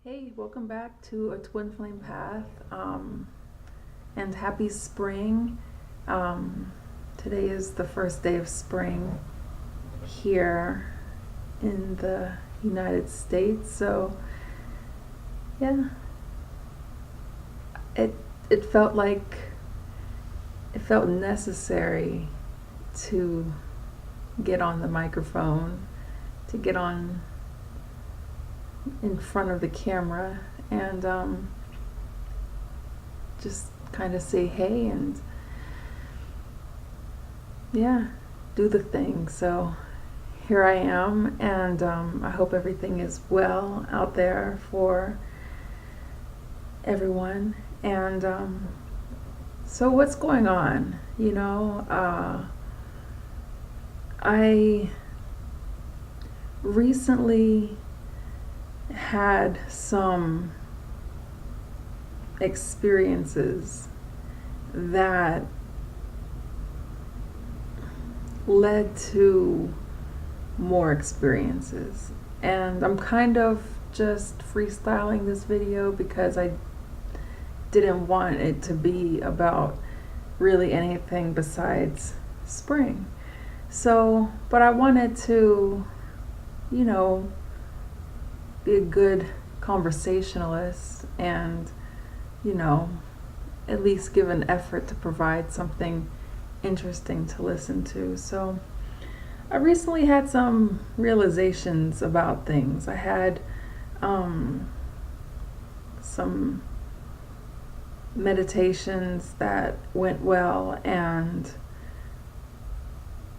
Hey, welcome back to A Twin Flame Path, and happy spring. Um, Today is the first day of spring here in the United States, so yeah, it it felt like it felt necessary to get on the microphone, to get on in front of the camera and just kind of say hey and yeah, do the thing. So here I am, and I hope everything is well out there for everyone. And so, what's going on? I recently had some experiences that led to more experiences. And I'm kind of just freestyling this video because I didn't want it to be about really anything besides spring. So, but I wanted to, you know, be a good conversationalist and, you know, at least give an effort to provide something interesting to listen to. So I recently had some realizations about things. I had some meditations that went well, and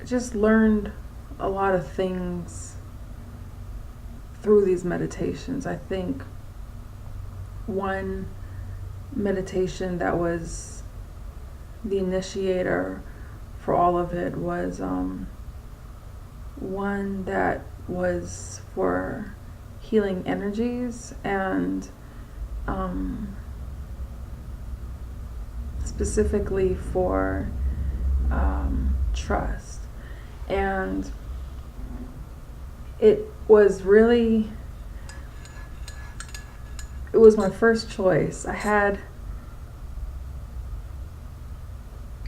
just learned a lot of things through these meditations. I think one meditation that was the initiator for all of it was one that was for healing energies and specifically for trust. And it was my first choice. I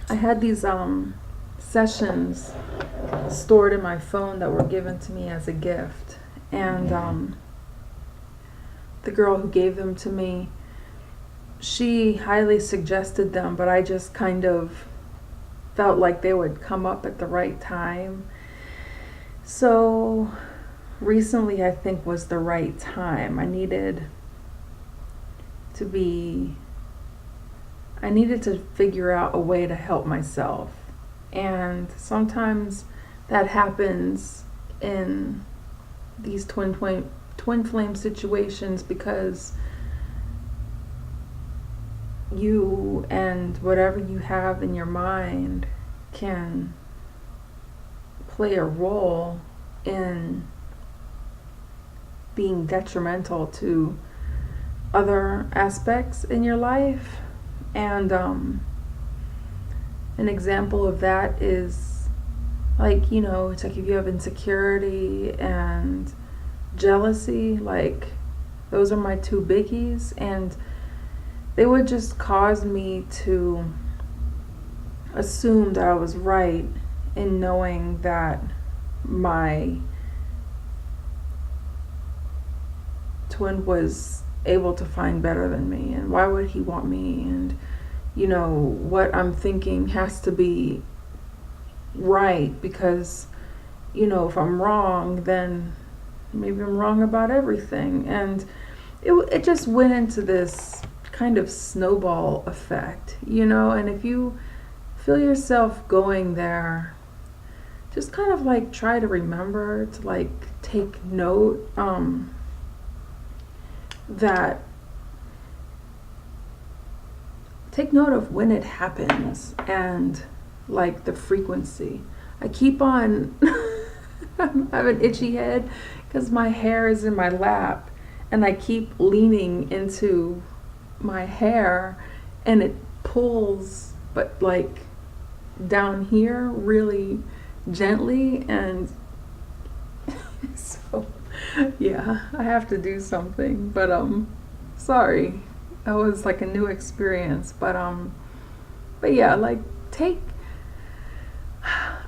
had these sessions stored in my phone that were given to me as a gift, and the girl who gave them to me, she highly suggested them, but I just kind of felt like they would come up at the right time. So recently I think was the right time. I needed to figure out a way to help myself. And sometimes that happens in these twin flame situations because you and whatever you have in your mind can play a role in being detrimental to other aspects in your life. And an example of that is it's like if you have insecurity and jealousy, like those are my two biggies, and they would just cause me to assume that I was right in knowing that my twin was able to find better than me, and why would he want me, and what I'm thinking has to be right because if I'm wrong, then maybe I'm wrong about everything. And it just went into this kind of snowball effect, and if you feel yourself going there, just kind of like try to remember to like take note that take note of when it happens and like the frequency. I keep on I have an itchy head because my hair is in my lap, and I keep leaning into my hair and it pulls, but like down here really gently. And so Yeah, I have to do something. But sorry. That was like a new experience. But yeah, like take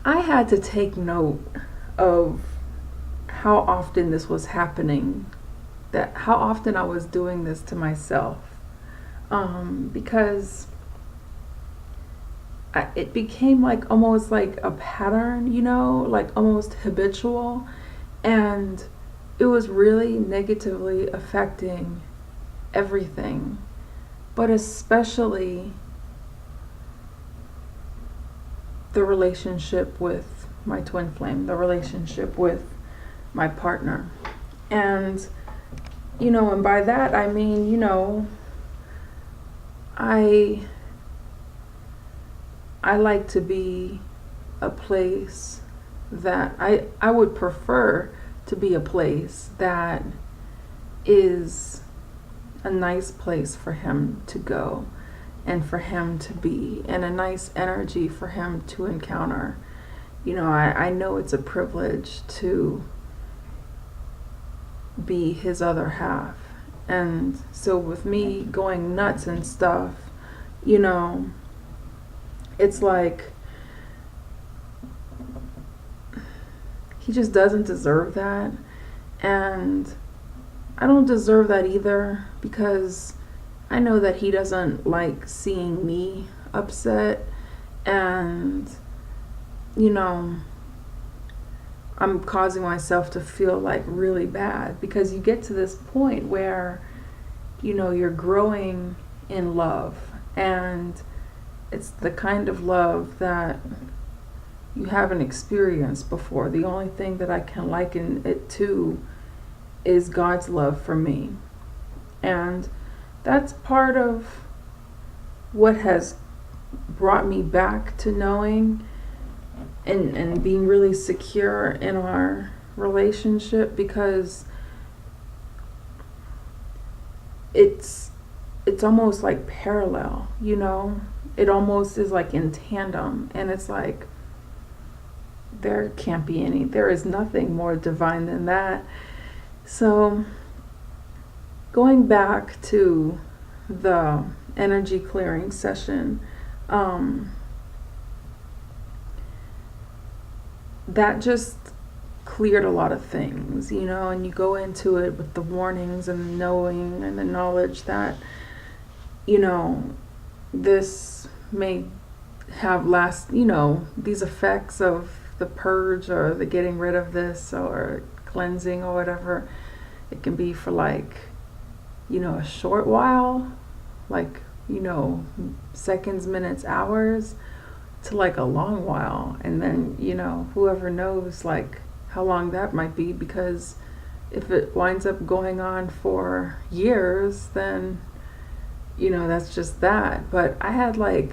I had to take note of how often this was happening, that how often I was doing this to myself. Because it became like almost like a pattern, like almost habitual. And it was really negatively affecting everything, but especially the relationship with my twin flame, the relationship with my partner. And, and by that I mean, I like to be a place that I would prefer to be a place that is a nice place for him to go and for him to be, and a nice energy for him to encounter. I know it's a privilege to be his other half. And so with me going nuts and stuff, it's like he just doesn't deserve that. And I don't deserve that either, because I know that he doesn't like seeing me upset. And, I'm causing myself to feel like really bad, because you get to this point where, you're growing in love. And it's the kind of love that you haven't experienced before. The only thing that I can liken it to is God's love for me. And that's part of what has brought me back to knowing and being really secure in our relationship, because it's almost like parallel, it almost is like in tandem. And it's like there is nothing more divine than that. So going back to the energy clearing session, that just cleared a lot of things, and you go into it with the warnings and the knowing and the knowledge that, this may have these effects of the purge or the getting rid of this or cleansing or whatever. It can be for like, a short while, like, seconds, minutes, hours, to like a long while. And then, whoever knows like how long that might be, because if it winds up going on for years, then, that's just that. But I had like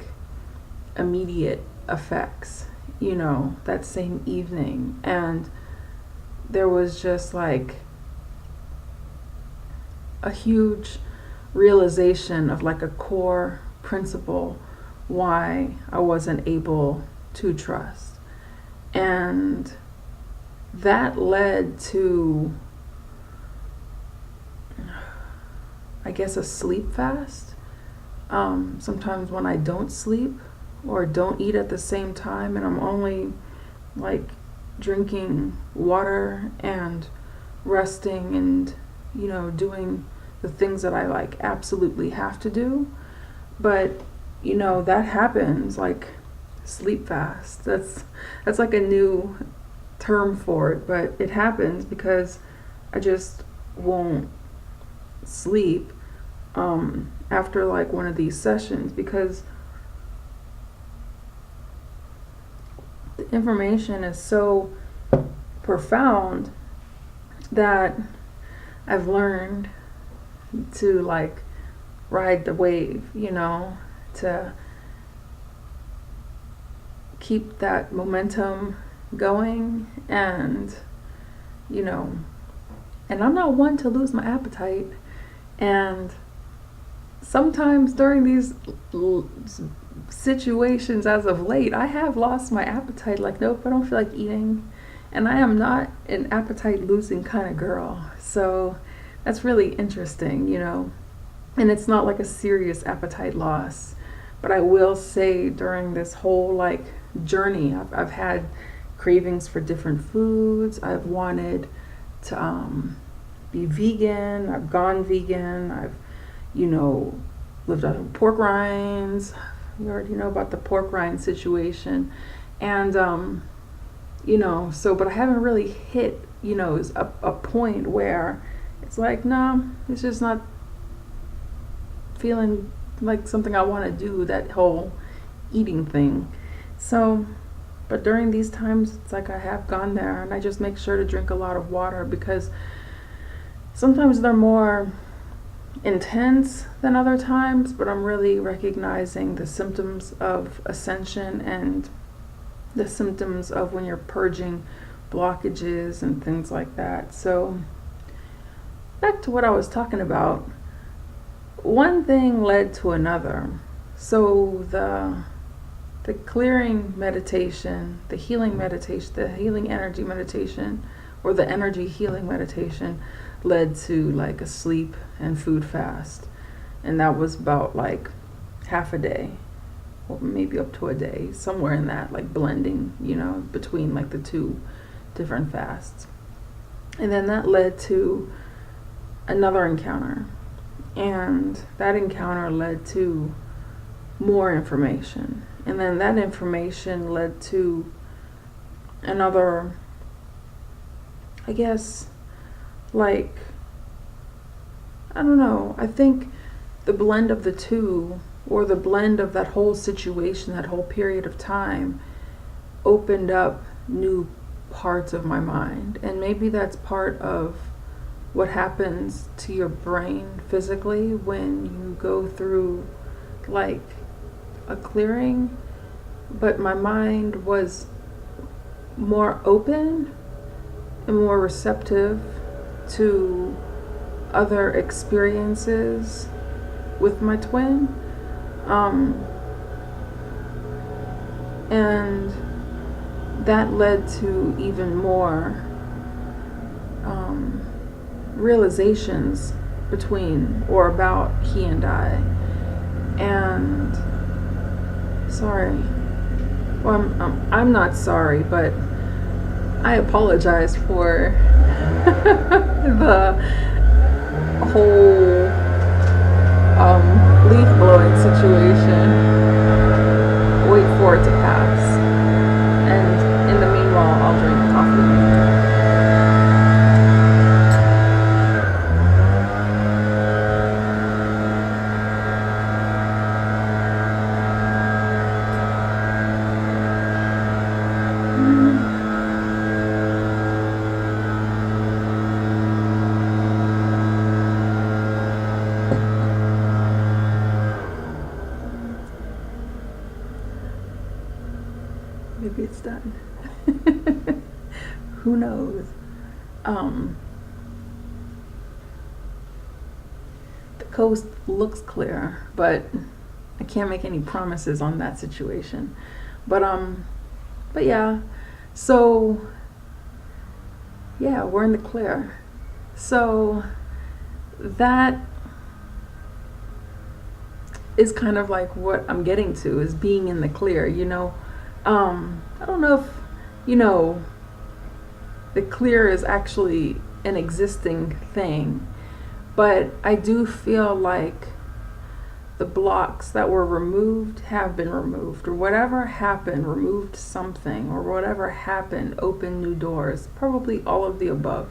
immediate effects, that same evening. And there was just like a huge realization of like a core principle why I wasn't able to trust. And that led to, I guess, a sleep fast. Sometimes when I don't sleep or don't eat at the same time, and I'm only like drinking water and resting and, doing the things that I like absolutely have to do. But, that happens, like sleep fast. That's like a new term for it, but it happens because I just won't sleep after like one of these sessions, because the information is so profound that I've learned to like ride the wave, to keep that momentum going. And and I'm not one to lose my appetite. And sometimes during these situations as of late, I have lost my appetite. Like, nope, I don't feel like eating. And I am not an appetite losing kind of girl. So that's really interesting, you know. And it's not like a serious appetite loss. But I will say during this whole like journey, I've had cravings for different foods. I've wanted to be vegan. I've gone vegan. I've, you know, lived out of pork rinds. You already know about the pork rind situation. And, you know, so, but I haven't really hit, you know, a point where it's like, no, it's just not feeling like something I want to do, that whole eating thing. So, but during these times, it's like I have gone there, and I just make sure to drink a lot of water, because sometimes they're more intense than other times, but I'm really recognizing the symptoms of ascension and the symptoms of when you're purging blockages and things like that. So back to what I was talking about. One thing led to another. So the clearing meditation, the healing meditation, the healing energy meditation, or the energy healing meditation led to like a sleep and food fast. And that was about like half a day, or maybe up to a day, somewhere in that, like blending, you know, between like the two different fasts. And then that led to another encounter. And that encounter led to more information. And then that information led to another, I guess, like, I don't know, I think the blend of the two, or the blend of that whole situation, that whole period of time, opened up new parts of my mind. And maybe that's part of what happens to your brain physically when you go through like a clearing. But my mind was more open and more receptive to other experiences with my twin. And that led to even more realizations between or about he and I. And sorry, well, I'm not sorry, but I apologize for the whole leaf blowing situation. Wait for it to pass, and in the meanwhile I'll drink coffee. Maybe it's done. Who knows? The coast looks clear, but I can't make any promises on that situation. But yeah. So yeah, we're in the clear. So that is kind of like what I'm getting to, is being in the clear, you know. I don't know if, you know, the clear is actually an existing thing, but I do feel like the blocks that were removed have been removed, or whatever happened removed something, or whatever happened opened new doors, probably all of the above.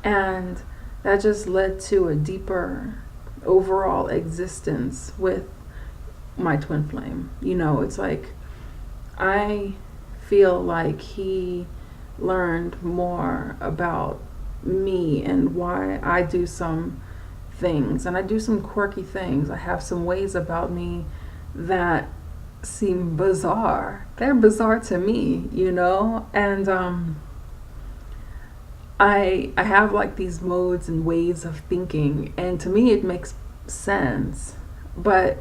And that just led to a deeper overall existence with my twin flame. You know, it's like I feel like he learned more about me and why I do some things, and I do some quirky things. I have some ways about me that seem bizarre. They're bizarre to me, you know, and I have like these modes and ways of thinking, and to me it makes sense. But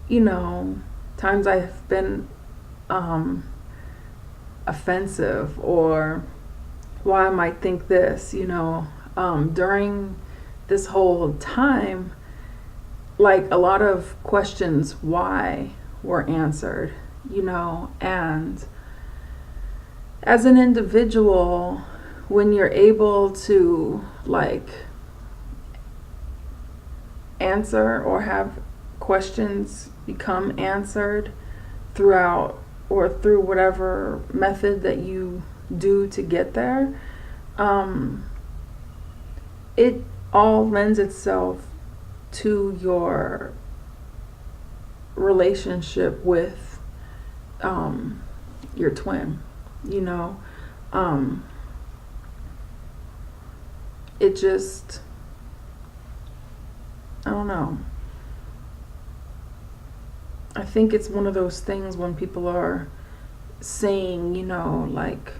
you know, times I've been offensive or why I might think this, during this whole time, like a lot of questions why were answered, and as an individual, when you're able to like answer or have questions become answered throughout or through whatever method that you do to get there, it all lends itself to your relationship with your twin. It just, I don't know. I think it's one of those things when people are saying, like,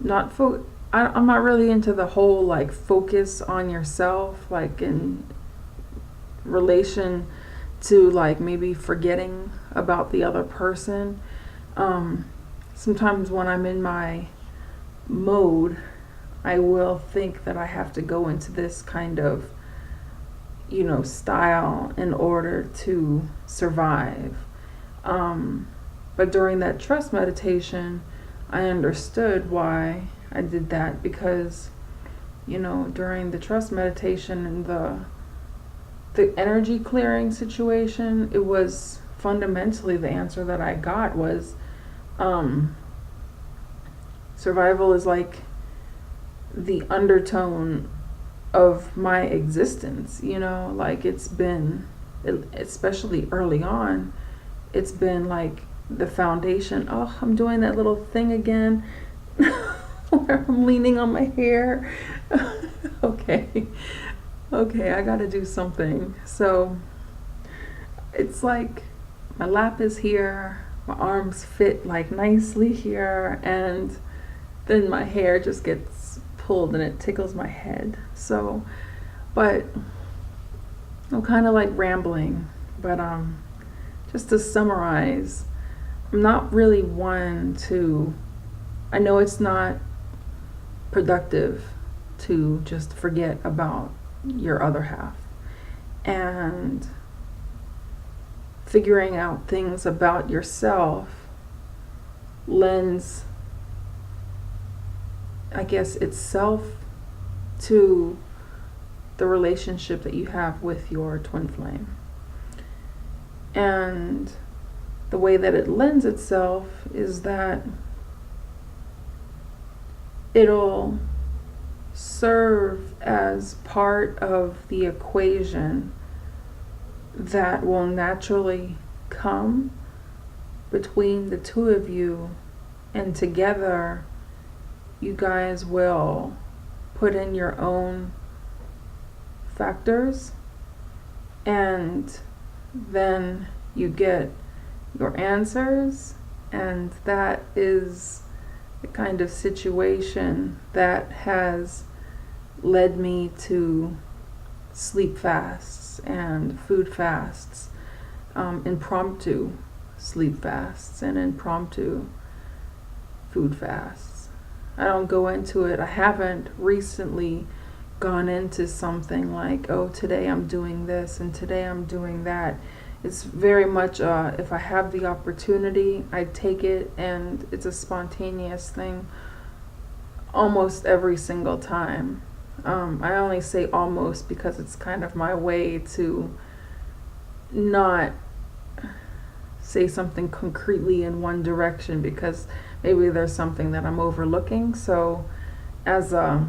I'm not really into the whole like focus on yourself, like in relation to like maybe forgetting about the other person. Sometimes when I'm in my mode, I will think that I have to go into this kind of, style in order to survive. But during that trust meditation, I understood why I did that, because, during the trust meditation and the energy clearing situation, it was fundamentally the answer that I got was survival is like the undertone of my existence, like it's been, especially early on, it's been like the foundation. Oh, I'm doing that little thing again where I'm leaning on my hair. Okay, I gotta do something. So it's like my lap is here, my arms fit like nicely here, and then my hair just gets pulled and it tickles my head. So, but I'm kind of like rambling, but just to summarize, I'm not really one to, I know it's not productive to just forget about your other half, and figuring out things about yourself lends, I guess, itself to the relationship that you have with your twin flame. And the way that it lends itself is that it'll serve as part of the equation that will naturally come between the two of you, and together you guys will put in your own factors, and then you get your answers, and that is the kind of situation that has led me to sleep fasts and food fasts, impromptu sleep fasts and impromptu food fasts. I don't go into it. I haven't recently gone into something like, oh, today I'm doing this and today I'm doing that. It's very much, if I have the opportunity, I take it, and it's a spontaneous thing almost every single time. I only say almost because it's kind of my way to not say something concretely in one direction, because maybe there's something that I'm overlooking. So as I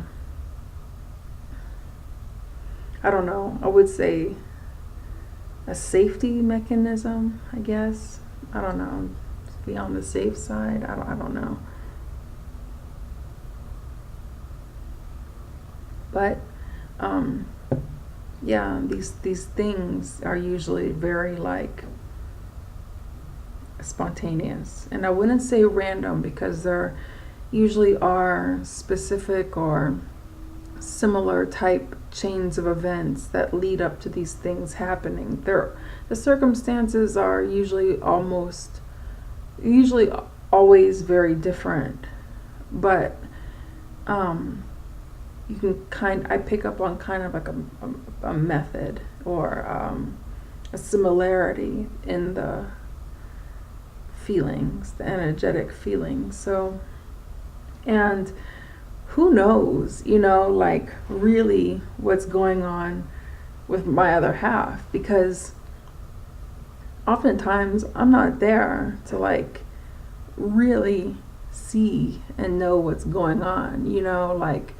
don't know, I would say a safety mechanism, I guess. I don't know. Just be on the safe side. I don't know. But yeah, these things are usually very like spontaneous, and I wouldn't say random, because there usually are specific or similar type chains of events that lead up to these things happening. The circumstances are usually always very different, but you can I pick up on kind of like a method or a similarity in the feelings, the energetic feelings. So, and who knows, like really what's going on with my other half, because oftentimes I'm not there to like really see and know what's going on, like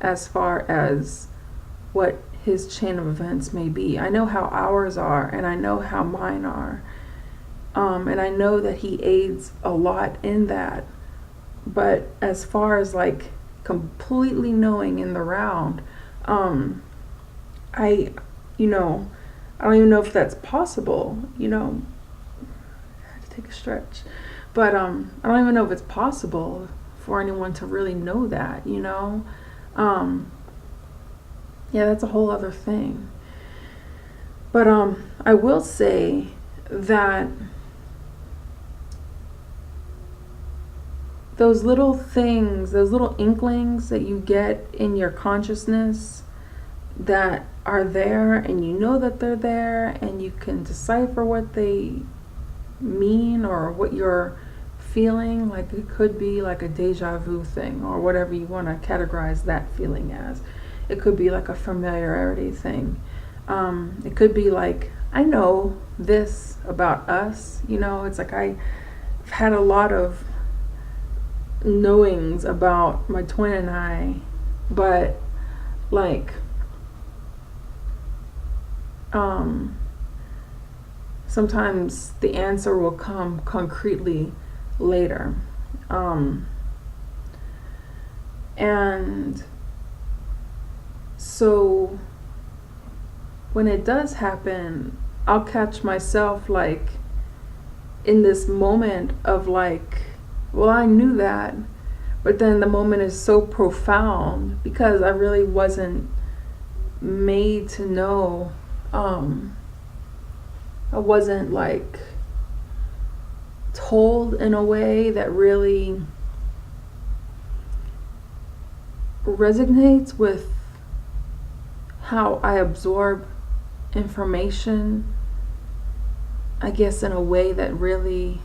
as far as what his chain of events may be. I know how ours are, and I know how mine are. And I know that he aids a lot in that. But as far as like completely knowing in the round, I don't even know if that's possible, I had to take a stretch. But I don't even know if it's possible for anyone to really know that, yeah, that's a whole other thing. But I will say that those little things, those little inklings that you get in your consciousness that are there, and you know that they're there, and you can decipher what they mean or what you're feeling, like it could be like a deja vu thing or whatever you want to categorize that feeling as. It could be like a familiarity thing. It could be like, I know this about us, it's like I've had a lot of knowings about my twin and I, but like sometimes the answer will come concretely later, and so when it does happen, I'll catch myself like in this moment of like, well, I knew that, but then the moment is so profound because I really wasn't made to know. I wasn't like told in a way that really resonates with how I absorb information, I guess, in a way that really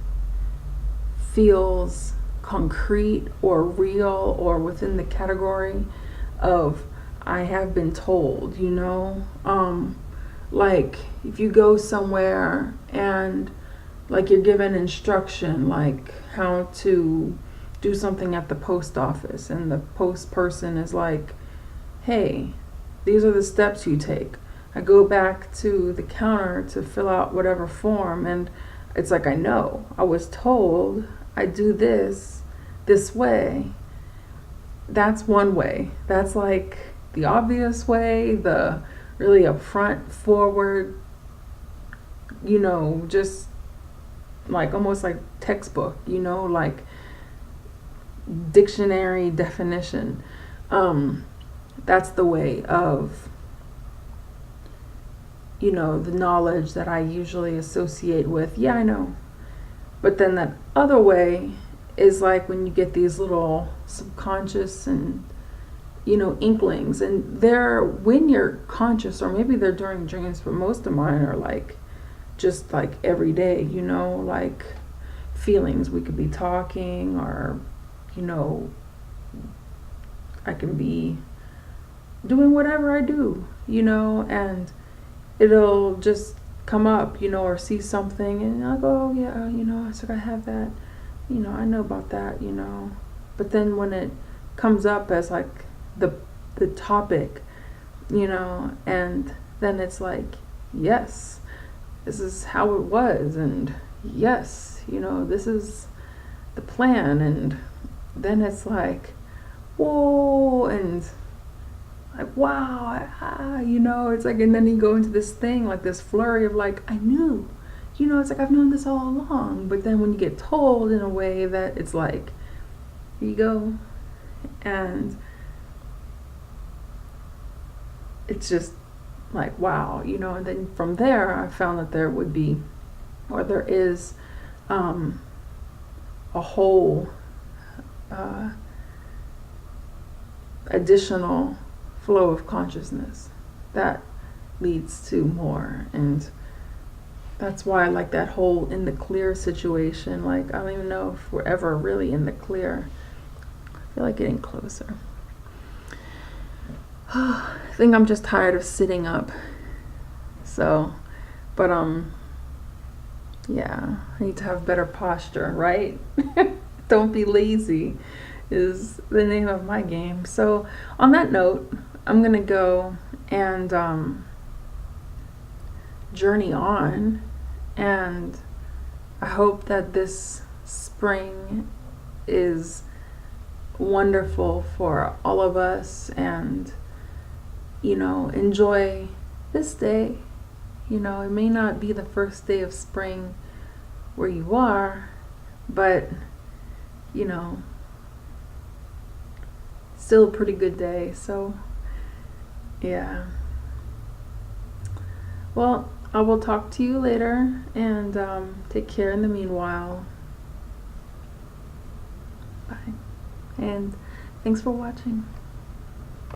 feels concrete or real or within the category of I have been told, like if you go somewhere and like you're given instruction like how to do something at the post office, and the post person is like, hey, these are the steps you take. I go back to the counter to fill out whatever form, and it's like, I know, I was told I do this way. That's one way. That's like the obvious way, the really upfront, forward, just like almost like textbook, like dictionary definition. That's the way of, the knowledge that I usually associate with, yeah, I know. But then that other way is like when you get these little subconscious and, inklings, and they're when you're conscious, or maybe they're during dreams, but most of mine are like just like every day, like feelings. We could be talking, or, I can be doing whatever I do, and it'll just come up, or see something, and I'll go, oh yeah, it's like I have that, I know about that, but then when it comes up as like the topic, and then it's like, yes, this is how it was, and yes, this is the plan, and then it's like, whoa, and like, wow, it's like, and then you go into this thing, like this flurry of like, I knew, it's like I've known this all along, but then when you get told in a way that it's like, here you go, and it's just like, wow, and then from there I found that there would be, or there is, a whole additional flow of consciousness that leads to more. And that's why I like that whole in the clear situation. Like, I don't even know if we're ever really in the clear. I feel like getting closer. I think I'm just tired of sitting up. So, but yeah, I need to have better posture, right? Don't be lazy is the name of my game. So on that note, I'm gonna go and journey on, and I hope that this spring is wonderful for all of us, and enjoy this day. It may not be the first day of spring where you are, but still a pretty good day. So yeah, well, I will talk to you later, and take care in the meanwhile. Bye, and thanks for watching.